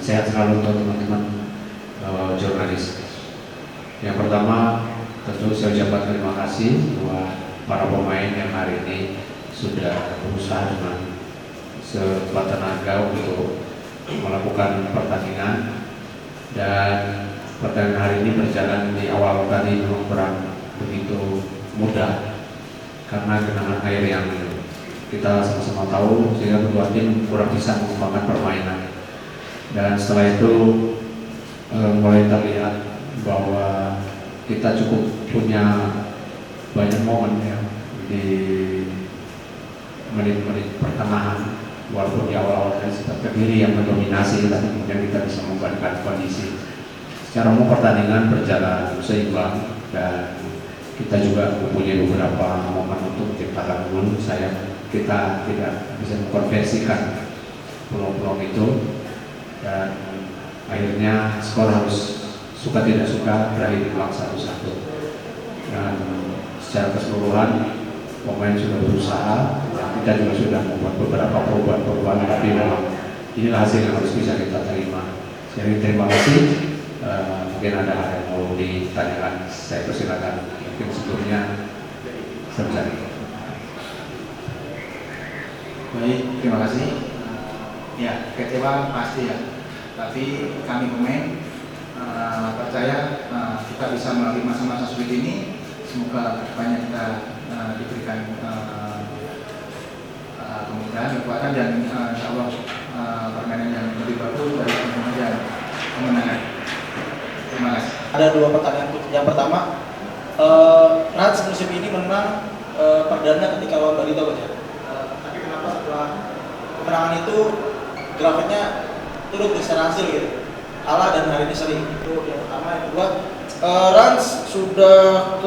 sehat selalu untuk teman-teman jurnalis. Yang pertama, tentu saya ucapkan terima kasih buat para pemain yang hari ini sudah berusaha dengan sekuat tenaga untuk melakukan pertandingan, dan pertandingan hari ini berjalan di awal tadi memang kurang begitu mudah karena genangan air yang kita sama-sama tahu, sehingga kedua tim kurang bisa mengembangkan permainan. Dan setelah itu mulai terlihat bahwa kita cukup punya banyak momen ya di menit-menit pertengahan, walaupun di awal-awal kita Kediri yang mendominasi, tapi kemudian kita bisa membalikkan kondisi. Secara umum pertandingan berjalan seimbang dan kita juga mempunyai beberapa momen untuk menciptakan gol. Kita tidak bisa mengkonversikan peluang-peluang itu, dan akhirnya skor harus suka tidak suka berakhir imbang 1-1. Dan secara keseluruhan pemain sudah berusaha, kita juga sudah membuat beberapa perubahan, tapi memang inilah hasil yang harus bisa kita terima. Jadi terima kasih. Mungkin ada hal yang mau ditanyakan, saya persilakan. Mungkin sebelumnya saya. Baik, terima kasih. Ya, kecewa pasti ya. Tapi kami pemain percaya kita bisa melalui masa-masa sulit ini. Semoga kedepannya kita diberikan kemudahan, kekuatan, dan insya Allah permainan yang lebih bagus dari kemudian kemenangan. Terima kasih. Ada dua pertanyaan. Yang pertama, Rans musim ini menang perdana ketika lawan Barito, Coach. Tapi kenapa setelah kemenangan itu grafiknya turun secara hasil gitu? Kalah dan hari ini sering. Itu yang pertama. Yang kedua, Rans sudah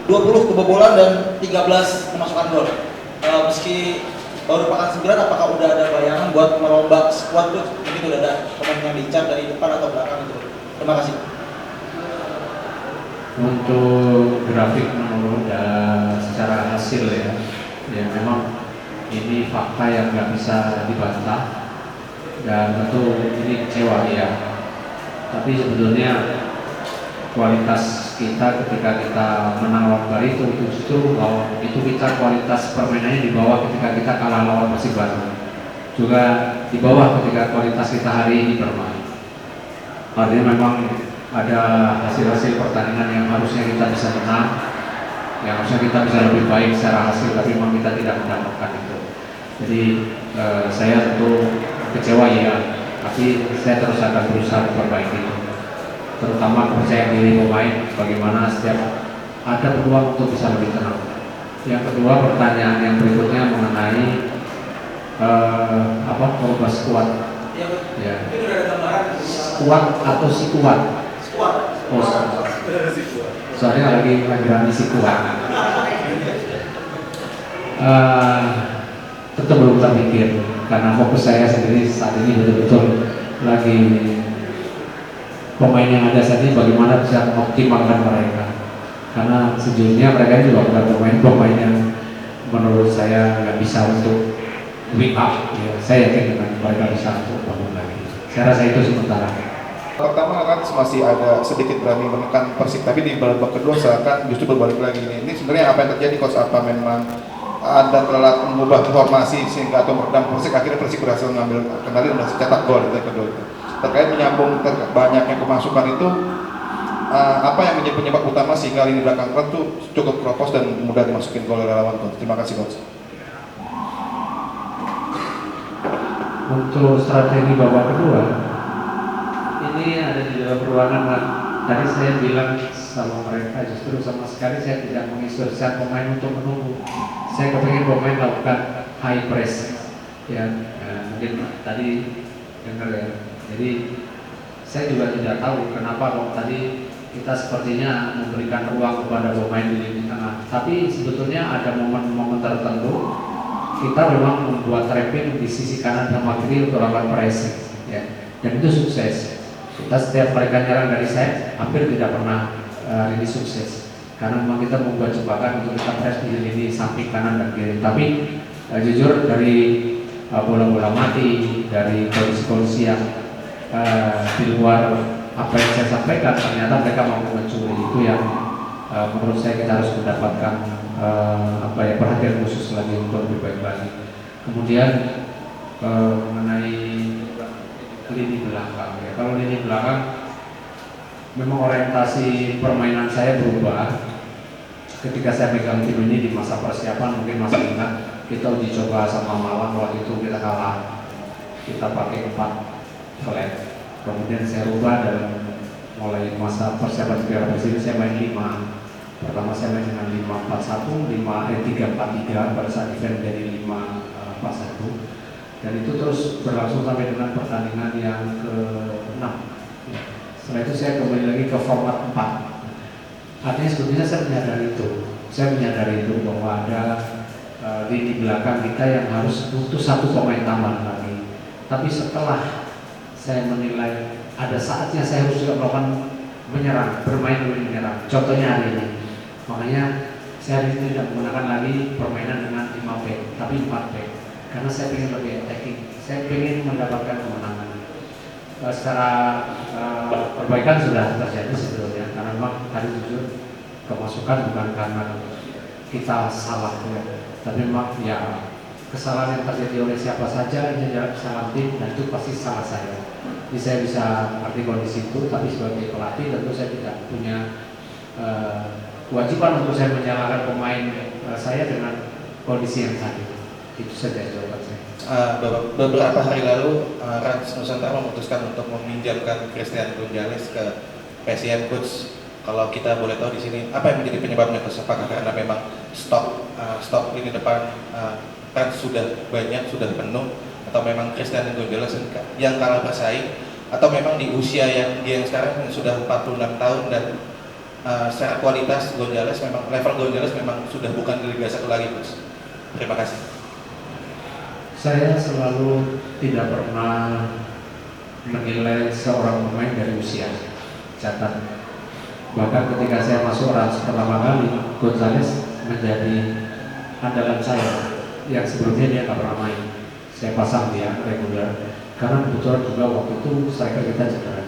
20 kebobolan dan 13 memasukkan gol. Meski baru pekan 9, apakah udah ada bayangan buat merombak skuad tuh? Mungkin udah ada pemain yang diincar dari depan atau belakang itu. Terima kasih. Untuk grafik menurun dan secara hasil ya memang ini fakta yang nggak bisa dibantah, dan tentu ini kecewa ya. Tapi sebetulnya kualitas kita ketika kita menang lawan Barito itu justru itu kita kualitas permainannya di bawah ketika kita kalah lawan Persib Bandung, juga di bawah ketika kualitas kita hari ini bermain. Artinya memang ada hasil-hasil pertandingan yang harusnya kita bisa menang, yang harusnya kita bisa lebih baik secara hasil, tapi memang kita tidak mendapatkan itu. Jadi saya tentu kecewa ya, tapi saya terus akan berusaha memperbaiki itu. Terutama kepercayaan diri pemain, bagaimana setiap ada peluang untuk bisa lebih tenang. Yang kedua, pertanyaan yang berikutnya mengenai merubah skuad. Ya. Skuad atau si kuat? Skuad. Oh, soalnya lagi rame si kuat. Tentu belum terpikir, karena fokus saya sendiri saat ini betul-betul lagi pemain yang ada saat ini bagaimana bisa mengoptimalkan mereka, karena sejujurnya mereka juga bukan pemain yang menurut saya nggak bisa untuk wing up ya. Saya yakin dengan mereka bisa untuk bangun lagi. Saya rasa itu sementara. Pertama kan masih ada sedikit berani menekan Persik, tapi di babak kedua seakan justru berbalik lagi. Ini sebenarnya apa yang terjadi, Coach? Apa memang ada telat mengubah formasi sehingga atau meredam Persik, akhirnya Persik berhasil mengambil kendali dan berhasil cetak gol di kedua itu? Terkait menyambung banyaknya kemasukan itu, apa yang menjadi penyebab utama sehingga lini belakang klub itu cukup kropos dan mudah dimasukin gol oleh lawan, Coach? Terima kasih, Coach. Untuk strategi babak kedua, ini ada di dalam ruangan lah. Tadi saya bilang sama mereka, justru sama sekali saya tidak menginstruksikan pemain untuk menunggu. Saya kepingin pemain lakukan high press ya, mungkin tadi dengar ya. Jadi saya juga tidak tahu kenapa kok tadi kita sepertinya memberikan ruang kepada pemain di lini tengah. Tapi sebetulnya ada momen-momen tertentu kita memang membuat trapping di sisi kanan dan kiri untuk lakukan pressing ya. Dan itu sukses. Kita setiap mereka nyerang dari sayap hampir tidak pernah ini sukses, karena memang kita membuat jebakan untuk kita press di lini samping kanan dan kiri. Tapi jujur dari bola-bola mati, dari kondisi-kondisi yang di luar apa yang saya sampaikan, ternyata mereka mau mencuri. Itu yang menurut saya kita harus mendapatkan perhatian khusus lagi untuk lebih baik lagi. Kemudian mengenai lini belakang, ya kalau lini belakang memang orientasi permainan saya berubah ketika saya pegang tim ini di masa persiapan. Mungkin masih ingat kita uji coba sama Malang, waktu itu kita kalah, kita pakai 4 flat. Kemudian saya rubah dalam mulai masa persiapan Piala Presiden, saya main 5. Pertama saya main dengan 5-4-1, 3-4-3 pada saat event dari 5-4-1, dan itu terus berlangsung sampai dengan pertandingan yang ke-6. Setelah itu saya kembali lagi ke format 4. Artinya sebetulnya saya menyadari itu bahwa ada lini belakang kita yang harus butuh 1 pemain tambahan lagi. Tapi setelah saya menilai ada saatnya saya harus juga melakukan menyerang, bermain lebih menyerang. Contohnya hari ini. Makanya saya hari ini tidak menggunakan lagi permainan dengan 5 back, tapi 4 back. Karena saya ingin lebih attacking, saya ingin mendapatkan kemenangan. Secara perbaikan sudah terjadi sebetulnya, karena memang tadi jujur kemasukan bukan karena kita salah ya, tapi memang ya kesalahan yang terjadi oleh siapa saja ini adalah kesalahan tim, dan itu pasti salah saya. Jadi saya bisa mengerti kondisi itu, tapi sebagai pelatih tentu saya tidak punya kewajiban untuk saya menyalahkan pemain saya dengan kondisi yang tadi. Itu saja jawaban saya. Beberapa hari lalu Rans Nusantara memutuskan untuk meminjamkan Christian Gonzalez ke PSIM Coach. Kalau kita boleh tahu di sini apa yang menjadi penyebabnya? Apakah karena memang stok lini depan Rans sudah banyak, sudah penuh, atau memang Christian Gonzalez yang kalah bersaing, atau memang di usia yang dia sekarang sudah 46 tahun dan secara kualitas Gonzalez memang level Gonzalez memang sudah bukan di Liga 1 lagi, Coach. Terima kasih. Saya selalu tidak pernah menilai seorang pemain dari usia. Catat. Bahkan ketika saya masuk Rans pertama kali, Gonzalez menjadi andalan saya yang sebelumnya dia nggak pernah main. Saya pasang dia reguler karena kebetulan juga waktu itu striker kita cedera.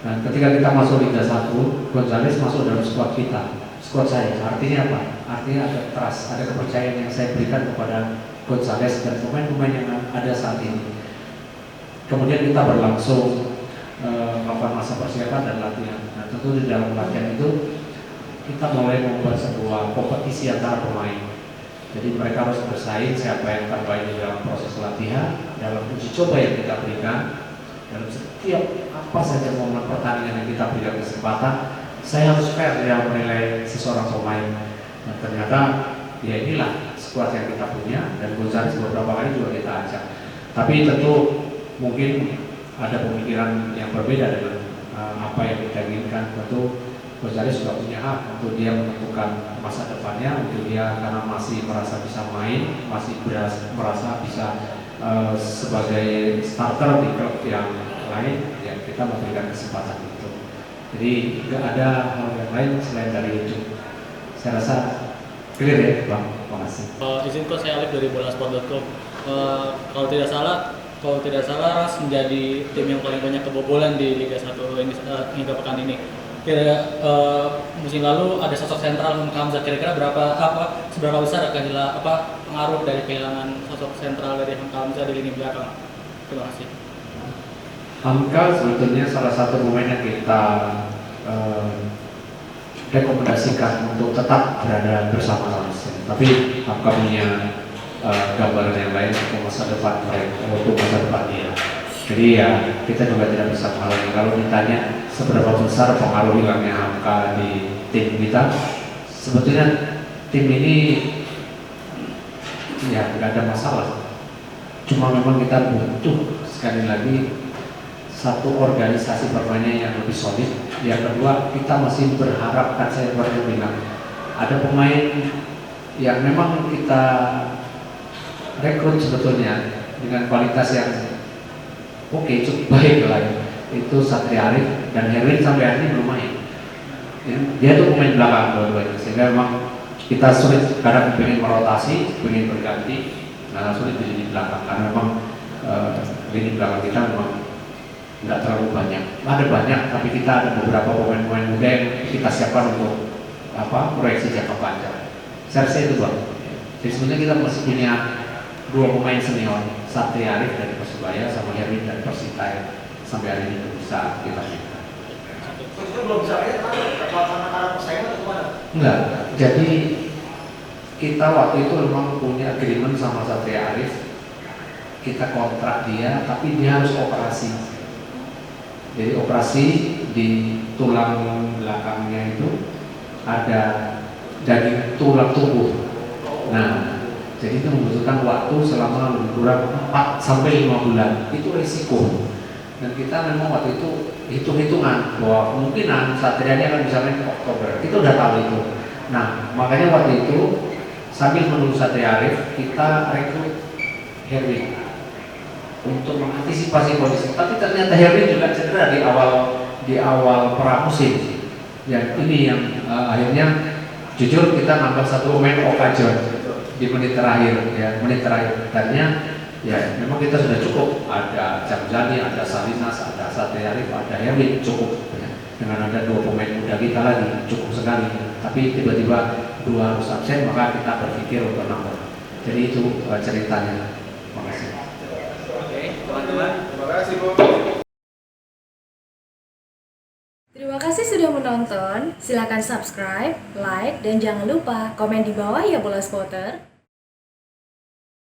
Dan ketika kita masuk Liga 1, Gonzalez masuk dalam squad kita, squad saya. Artinya apa? Artinya ada trust, ada kepercayaan yang saya berikan kepada Gonzalez dan pemain-pemain yang ada saat ini. Kemudian kita berlangsung melakukan masa persiapan dan latihan. Nah, tentu di dalam latihan itu kita mulai membuat sebuah kompetisi antara pemain. Jadi mereka harus bersaing siapa yang terbaik di dalam proses latihan, dalam uji coba yang kita berikan, dalam setiap apa saja momen pertandingan yang kita berikan kesempatan. Saya harus fair dalam menilai seseorang pemain. Dan ternyata ya inilah skuad yang kita punya, dan Gonzalez beberapa kali juga kita ajak. Tapi tentu mungkin ada pemikiran yang berbeda dengan apa yang kita inginkan. Tentu Gonzalez juga punya hak untuk dia menentukan masa depannya, untuk dia karena masih merasa bisa main, masih merasa bisa sebagai starter di klub yang lain, ya kita memberikan kesempatan itu. Jadi tidak ada hal yang lain selain dari itu. Saya rasa clear ya, Bang. Terima kasih. Izin kok, saya Alif dari bolasport.com. Kalau tidak salah Rans menjadi tim yang paling banyak kebobolan di Liga 1 ini hingga pekan ini. Musim lalu ada sosok sentral Hamzah, kira-kira seberapa besar pengaruh dari kehilangan sosok sentral dari Hamzah di lini belakang? Terima kasih. Hamka sebetulnya salah satu pemain yang kita rekomendasikan untuk tetap berada bersama Rans. Tapi Hamka punya gambaran yang lain untuk masa depan mereka, untuk masa depan dia. Jadi ya kita juga tidak bisa menghalangi. Kalau ditanya seberapa besar pengaruh hilangnya Hamka di tim kita, sebetulnya tim ini ya nggak ada masalah. Cuma memang kita butuh sekali lagi satu organisasi permainan yang lebih solid. Yang kedua, kita masih berharap, kan saya baru bilang, ada pemain yang memang kita rekrut sebetulnya dengan kualitas yang oke, cukup baik lah. Itu Satria Arif dan Herwin sampai hari ini belum main. Ya, dia tuh pemain belakang dua-duanya, sehingga memang kita sulit kadang ingin merotasi, ingin berganti, nah sulit di belakang karena memang lini belakang kita memang nggak terlalu banyak. Ada banyak, tapi kita ada beberapa pemain-pemain muda yang kita siapkan untuk proyeksi jangka panjang. Saya rasa itu Bang. Jadi sebenarnya kita masih punya 2 pemain senior, Satria Arif dari Persebaya sama Herwin dari Persita yang sampai hari ini belum bisa kita lihat. Coach itu belum bisa lihat karena persaingan atau gimana? Enggak, jadi kita waktu itu memang punya agreement sama Satria Arif, kita kontrak dia, tapi dia harus operasi. Jadi operasi di tulang belakangnya itu ada daging tulang tubuh. Nah, jadi itu membutuhkan waktu selama lebih kurang 4 sampai 5 bulan. Itu risiko. Dan kita memang waktu itu hitung-hitungan bahwa kemungkinan Satria ini akan bisa main ke Oktober. Kita udah tahu itu. Nah, makanya waktu itu sambil menunggu Satria Arif, kita rekrut Herwin untuk mengantisipasi kondisi. Tapi ternyata Herwin juga cedera di awal pramusim. Ya, ini yang akhirnya jujur kita nambah 1 pemain Okajon di menit terakhir ya, Tadinya ya memang kita sudah cukup, ada Jamzani, ada Salinas, ada Satria Arif, ada Herwin, cukup ya. Dengan ada 2 pemain muda kita lagi cukup sekali, tapi tiba-tiba 2 harus absen, maka kita berpikir untuk nambah. Jadi itu ceritanya. Terima kasih. Oke, teman-teman. Terima kasih Bu. Terima kasih sudah menonton. Silakan subscribe, like, dan jangan lupa komen di bawah ya Bola Spotter.